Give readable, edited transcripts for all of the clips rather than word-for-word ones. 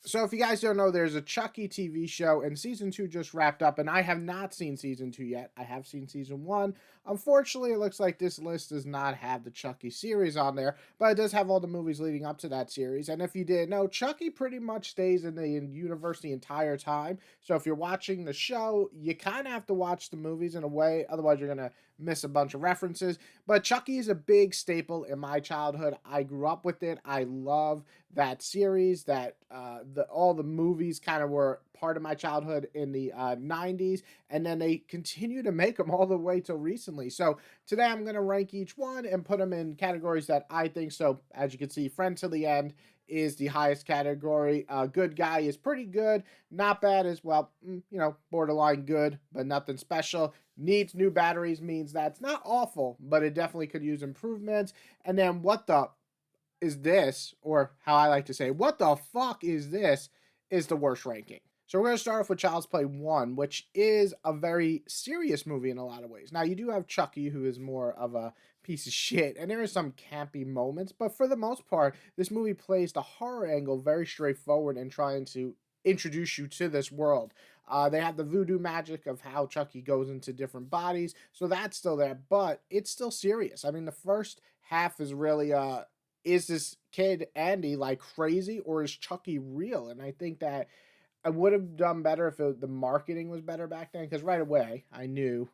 So if you guys don't know, there's a Chucky TV show, and season 2 just wrapped up, and I have not seen season 2 yet. I have seen season 1. Unfortunately, it looks like this list does not have the Chucky series on there, but it does have all the movies leading up to that series. And if you didn't know, Chucky pretty much stays in the universe the entire time. So if you're watching the show, you kind of have to watch the movies in a way, otherwise you're going to miss a bunch of references. But Chucky is a big staple in my childhood. I grew up with it. I love that series. That the all the movies kind of were part of my childhood in the 90s, and then they continue to make them all the way till recently. So today I'm going to rank each one and put them in categories that I think. So as you can see, Friend to the End is the highest category. Good Guy is pretty good, not bad as well. Borderline good, but nothing special. Needs new batteries means that's not awful, but it definitely could use improvements. And then What the is this, or how I like to say, what the fuck is this, is the worst ranking. So we're going to start off with Child's Play 1, which is a very serious movie in a lot of ways. Now, you do have Chucky, who is more of a piece of shit, and there are some campy moments, but for the most part, this movie plays the horror angle very straightforward in trying to introduce you to this world. They have the voodoo magic of how Chucky goes into different bodies, so that's still there, but it's still serious. I mean, the first half is really is this kid Andy like crazy, or is Chucky real? And I think that I would have done better if the marketing was better back then. Because right away I knew,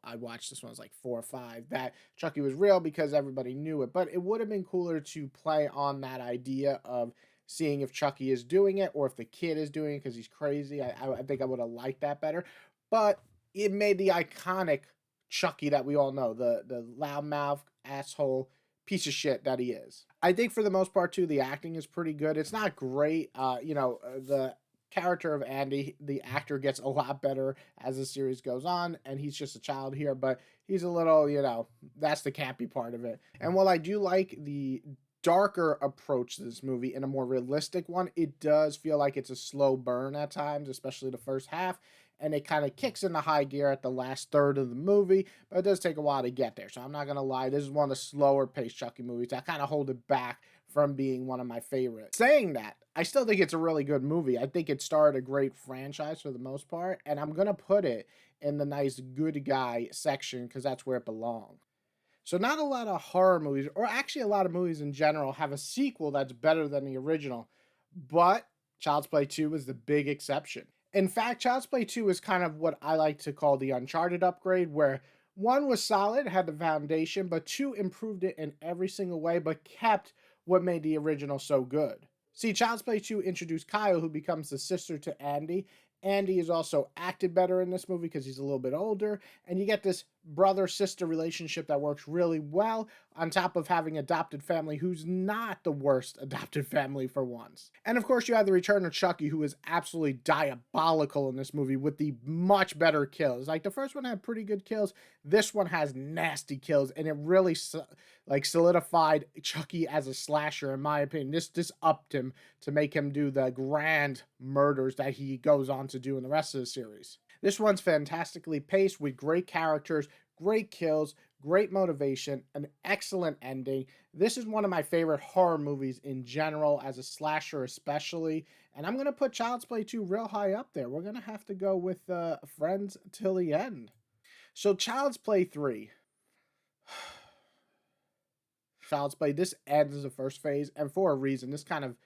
I watched this one, I was like 4 or 5, that Chucky was real because everybody knew it. But it would have been cooler to play on that idea of seeing if Chucky is doing it or if the kid is doing it because he's crazy. I think I would have liked that better. But it made the iconic Chucky that we all know, the loudmouth asshole piece of shit that he is. I think for the most part too, the acting is pretty good. It's not great. The character of Andy, the actor gets a lot better as the series goes on, and he's just a child here, but he's a little, that's the campy part of it. And while I do like the darker approach to this movie and a more realistic one, it does feel like it's a slow burn at times, especially the first half, and it kind of kicks into high gear at the last third of the movie, but it does take a while to get there. So I'm not gonna lie, this is one of the slower paced Chucky movies. I kind of hold it back from being one of my favorites. Saying that, I still think it's a really good movie. I think it started a great franchise for the most part, and I'm gonna put it in the nice good guy section because that's where it belongs. So not a lot of horror movies, or actually a lot of movies in general, have a sequel that's better than the original, but Child's Play 2 is the big exception. In fact, Child's Play 2 is kind of what I like to call the Uncharted upgrade, where one was solid, had the foundation, but two improved it in every single way, but kept what made the original so good. See, Child's Play 2 introduced Kyle, who becomes the sister to Andy. Andy is also acted better in this movie because he's a little bit older, and you get this brother-sister relationship that works really well, on top of having adopted family who's not the worst adopted family for once. And of course, you have the return of Chucky, who is absolutely diabolical in this movie with the much better kills. Like the first one had pretty good kills, this one has nasty kills, and it really solidified Chucky as a slasher, in my opinion. This upped him to make him do the grand murders that he goes on to do in the rest of the series. This one's fantastically paced with great characters, great kills, great motivation, an excellent ending. This is one of my favorite horror movies in general, as a slasher especially. And I'm going to put Child's Play 2 real high up there. We're going to have to go with Friends Till the End. So Child's Play 3. Child's Play, this ends the first phase, and for a reason. This kind of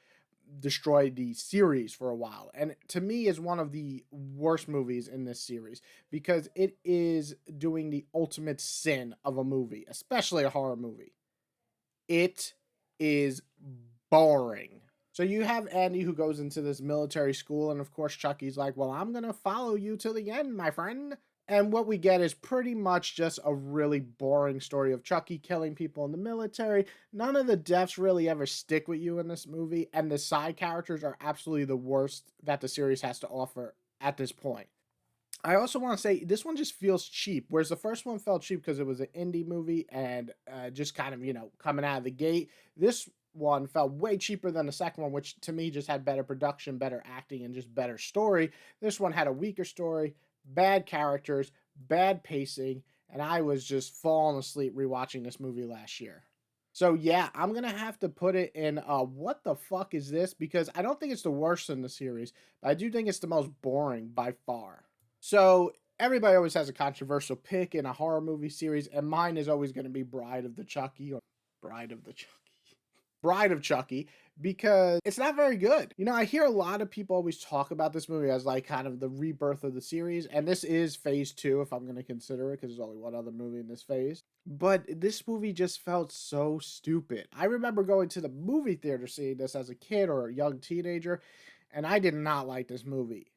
destroyed the series for a while, and to me is one of the worst movies in this series because it is doing the ultimate sin of a movie, especially a horror movie. It is boring. So you have Andy, who goes into this military school, and of course Chucky's like, well, I'm gonna follow you to the end, my friend. And what we get is pretty much just a really boring story of Chucky killing people in the military. None of the deaths really ever stick with you in this movie, and the side characters are absolutely the worst that the series has to offer at this point. I also want to say this one just feels cheap, whereas the first one felt cheap because it was an indie movie and just kind of, coming out of the gate. This one felt way cheaper than the second one, which to me just had better production, better acting, and just better story. This one had a weaker story, bad characters, bad pacing, and I was just falling asleep rewatching this movie last year. So yeah, I'm gonna have to put it in what the fuck is this? Because I don't think it's the worst in the series, but I do think it's the most boring by far. So everybody always has a controversial pick in a horror movie series, and mine is always gonna be Bride of the Chucky or Bride of the Chucky. Bride of Chucky, because it's not very good. You know, I hear a lot of people always talk about this movie as like kind of the rebirth of the series, and this is phase two if I'm going to consider it, because there's only one other movie in this phase. But this movie just felt so stupid. I remember going to the movie theater seeing this as a kid or a young teenager, and I did not like this movie.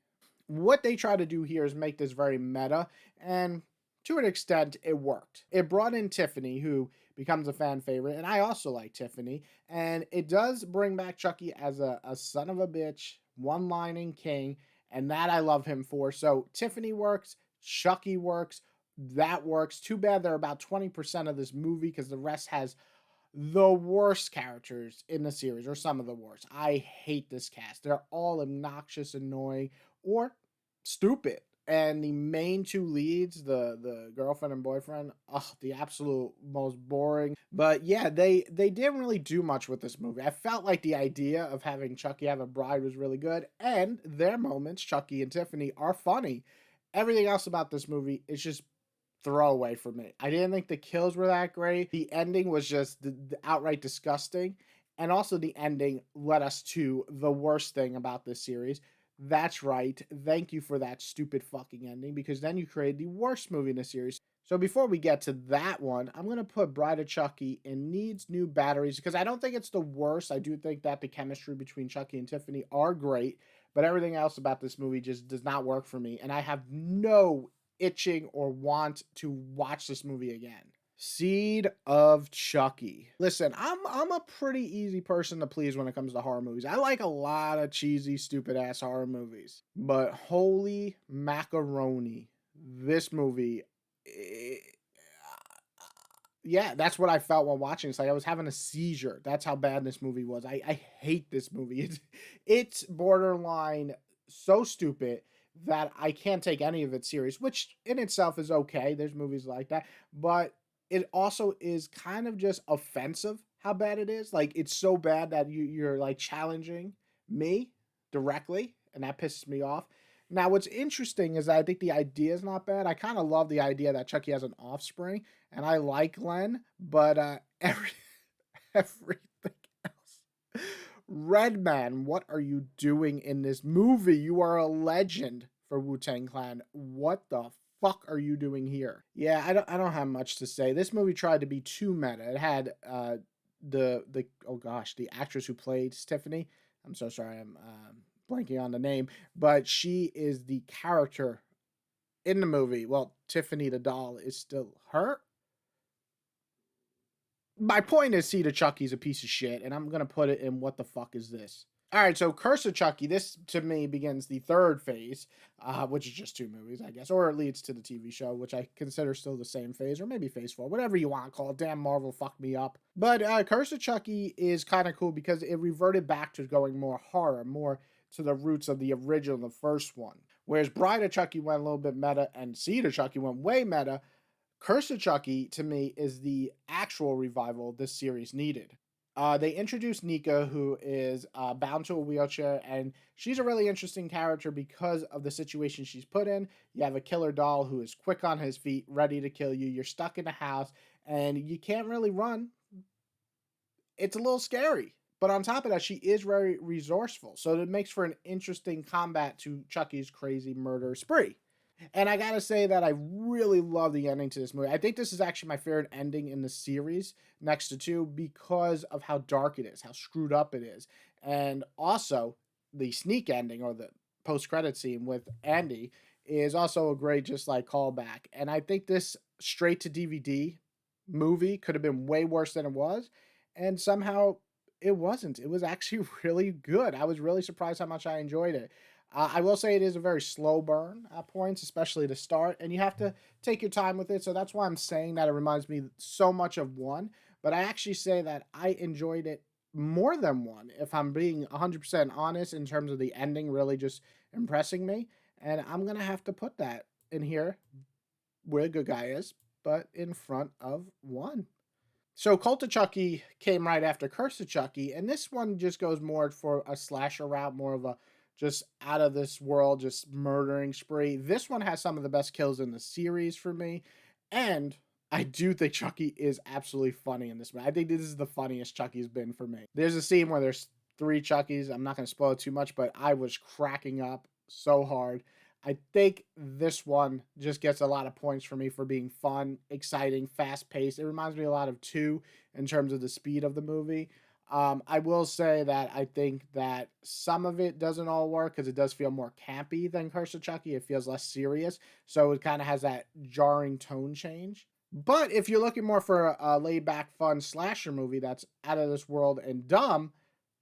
What they try to do here is make this very meta, and to an extent, it worked. It brought in Tiffany, who becomes a fan favorite, and I also like Tiffany, and it does bring back Chucky as a son of a bitch, one lining king, and that I love him for. So Tiffany works, Chucky works, that works. Too bad they're about 20% of this movie because the rest has the worst characters in the series, or some of the worst. I hate this cast. They're all obnoxious, annoying, or stupid. And the main two leads, the girlfriend and boyfriend, the absolute most boring. But yeah, they didn't really do much with this movie. I felt like the idea of having Chucky have a bride was really good, and their moments, Chucky and Tiffany, are funny. Everything else about this movie is just throwaway for me. I didn't think the kills were that great. The ending was just the outright disgusting. And also, the ending led us to the worst thing about this series. That's right. Thank you for that stupid fucking ending, because then you created the worst movie in the series. So before we get to that one, I'm going to put Bride of Chucky in needs new batteries, because I don't think it's the worst. I do think that the chemistry between Chucky and Tiffany are great, but everything else about this movie just does not work for me. And I have no itching or want to watch this movie again. Seed of Chucky. Listen, I'm a pretty easy person to please when it comes to horror movies. I like a lot of cheesy, stupid ass horror movies. But holy macaroni, this movie, eh, yeah, that's what I felt while watching. It's like I was having a seizure. That's how bad this movie was. I hate this movie. It's borderline so stupid that I can't take any of it serious, which in itself is okay. There's movies like that, but it also is kind of just offensive how bad it is. Like it's so bad that you're like challenging me directly, and that pisses me off. Now, what's interesting is that I think the idea is not bad. I kind of love the idea that Chucky has an offspring, and I like Glenn, but everything else. Redman, what are you doing in this movie? You are a legend for Wu-Tang Clan. What the fuck are you doing here? Yeah, I don't have much to say. This movie tried to be too meta. It had the oh gosh, the actress who played Tiffany. I'm so sorry, I'm blanking on the name, but she is the character in the movie. Well, Tiffany the doll is still her. My point is, Seed of Chucky's a piece of shit, and I'm gonna put it in what the fuck is this? All right, so Curse of Chucky. This to me begins the third phase, which is just two movies, I guess, or it leads to the TV show, which I consider still the same phase, or maybe phase four, whatever you want to call it. Damn, Marvel fucked me up. But Curse of Chucky is kind of cool because it reverted back to going more horror, more to the roots of the original, the first one. Whereas Bride of Chucky went a little bit meta, and Seed of Chucky went way meta. Curse of Chucky, to me, is the actual revival this series needed. They introduced Nika, who is bound to a wheelchair, and she's a really interesting character because of the situation she's put in. You have a killer doll who is quick on his feet, ready to kill you. You're stuck in a house, and you can't really run. It's a little scary. But on top of that, she is very resourceful. So it makes for an interesting combat to Chucky's crazy murder spree. And I gotta say that I really love the ending to this movie. I think this is actually my favorite ending in the series, next to two, because of how dark it is, how screwed up it is. And also, the sneak ending, or the post credit scene with Andy, is also a great just like callback. And I think this straight to DVD movie could have been way worse than it was. And somehow it wasn't. It was actually really good. I was really surprised how much I enjoyed it. I will say it is a very slow burn at points, especially to start, and you have to take your time with it. So that's why I'm saying that it reminds me so much of one. But I actually say that I enjoyed it more than one, if I'm being 100% honest, in terms of the ending really just impressing me. And I'm going to have to put that in here where Good Guy is, but in front of one. So Cult of Chucky came right after Curse of Chucky, and this one just goes more for a slasher route, more of a just out of this world, just murdering spree. This one has some of the best kills in the series for me, and I do think Chucky is absolutely funny in this one. I think this is the funniest Chucky's been for me. There's a scene where there's three Chuckies. I'm not going to spoil it too much, but I was cracking up so hard. I think this one just gets a lot of points for me for being fun, exciting, fast paced. It reminds me a lot of two in terms of the speed of the movie. I will say that I think that some of it doesn't all work because it does feel more campy than Curse of Chucky. It feels less serious. So it kind of has that jarring tone change. But if you're looking more for a laid back, fun slasher movie that's out of this world and dumb,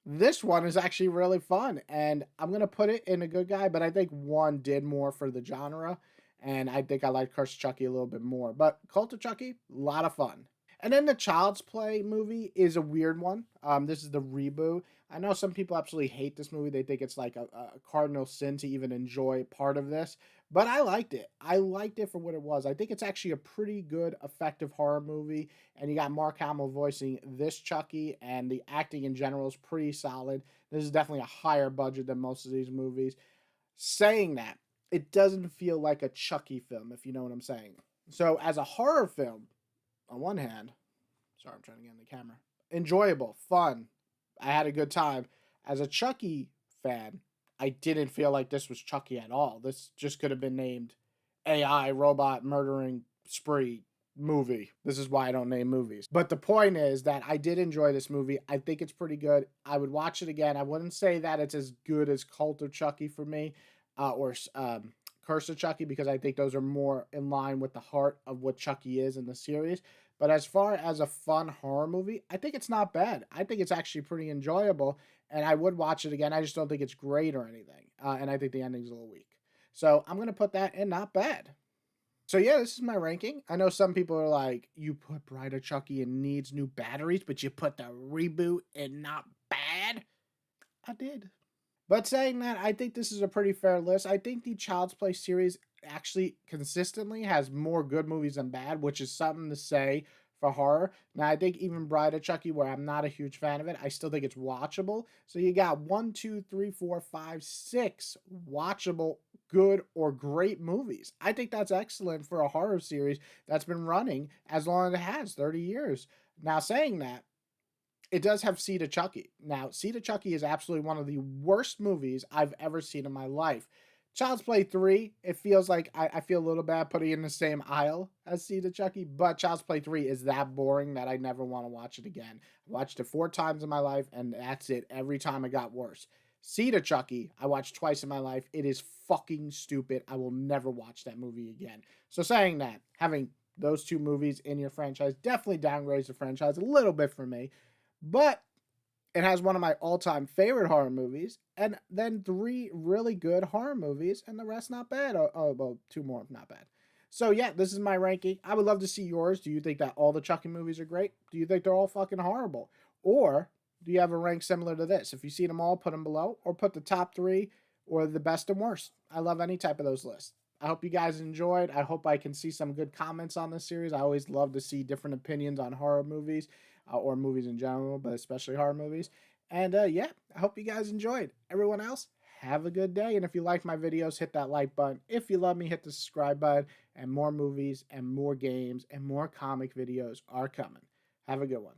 this one is actually really fun, and I'm gonna put it in a good guy, but I think one did more for the genre, and I think I like Curse of Chucky a little bit more. But Cult of Chucky, a lot of fun. And then the Child's Play movie is a weird one. This is the reboot. I know some people absolutely hate this movie. They think it's like a cardinal sin to even enjoy part of this, but I liked it. I liked it for what it was. I think it's actually a pretty good, effective horror movie, and you got Mark Hamill voicing this Chucky, and the acting in general is pretty solid. This is definitely a higher budget than most of these movies. Saying that, it doesn't feel like a Chucky film, if you know what I'm saying. So, as a horror film, on one hand, sorry, I'm trying to get in the camera, enjoyable, fun. I had a good time. As a Chucky fan, I didn't feel like this was Chucky at all. This just could have been named AI robot murdering spree movie. This is why I don't name movies. But the point is that I did enjoy this movie. I think it's pretty good. I would watch it again. I wouldn't say that it's as good as Cult of Chucky for me, or Curse of Chucky, because I think those are more in line with the heart of what Chucky is in the series. But as far as a fun horror movie, I think it's not bad. I think it's actually pretty enjoyable, and I would watch it again. I just don't think it's great or anything. And I think the ending's a little weak. So I'm gonna put that in not bad. So yeah, this is my ranking. I know some people are like, you put Bride of Chucky and needs new batteries, but you put the reboot in not bad. I did. But saying that, I think this is a pretty fair list. I think the Child's Play series actually consistently has more good movies than bad, which is something to say for horror. Now, I think even Bride of Chucky, where I'm not a huge fan of it, I still think it's watchable. So you got one, two, three, four, five, six watchable, good, or great movies. I think that's excellent for a horror series that's been running as long as it has 30 years. Now, saying that, it does have Seed of Chucky. Now, Seed of Chucky is absolutely one of the worst movies I've ever seen in my life. Child's Play 3, it feels like I feel a little bad putting it in the same aisle as Seed of Chucky, but Child's Play 3 is that boring that I never want to watch it again. I watched it 4 times in my life, and that's it. Every time it got worse. Seed of Chucky, I watched twice in my life. It is fucking stupid. I will never watch that movie again. So, saying that, having those two movies in your franchise definitely downgrades the franchise a little bit for me. But it has one of my all-time favorite horror movies, and then three really good horror movies, and the rest not bad. Oh, well, two more not bad. So yeah, this is my ranking. I would love to see yours. Do you think that all the Chucky movies are great? Do you think they're all fucking horrible? Or do you have a rank similar to this? If you see them all, put them below, or put the top three or the best and worst. I love any type of those lists. I hope you guys enjoyed. I hope I can see some good comments on this series. I always love to see different opinions on horror movies or movies in general, but especially horror movies. And yeah, I hope you guys enjoyed. Everyone else, have a good day. And if you like my videos, hit that like button. If you love me, hit the subscribe button. And more movies and more games and more comic videos are coming. Have a good one.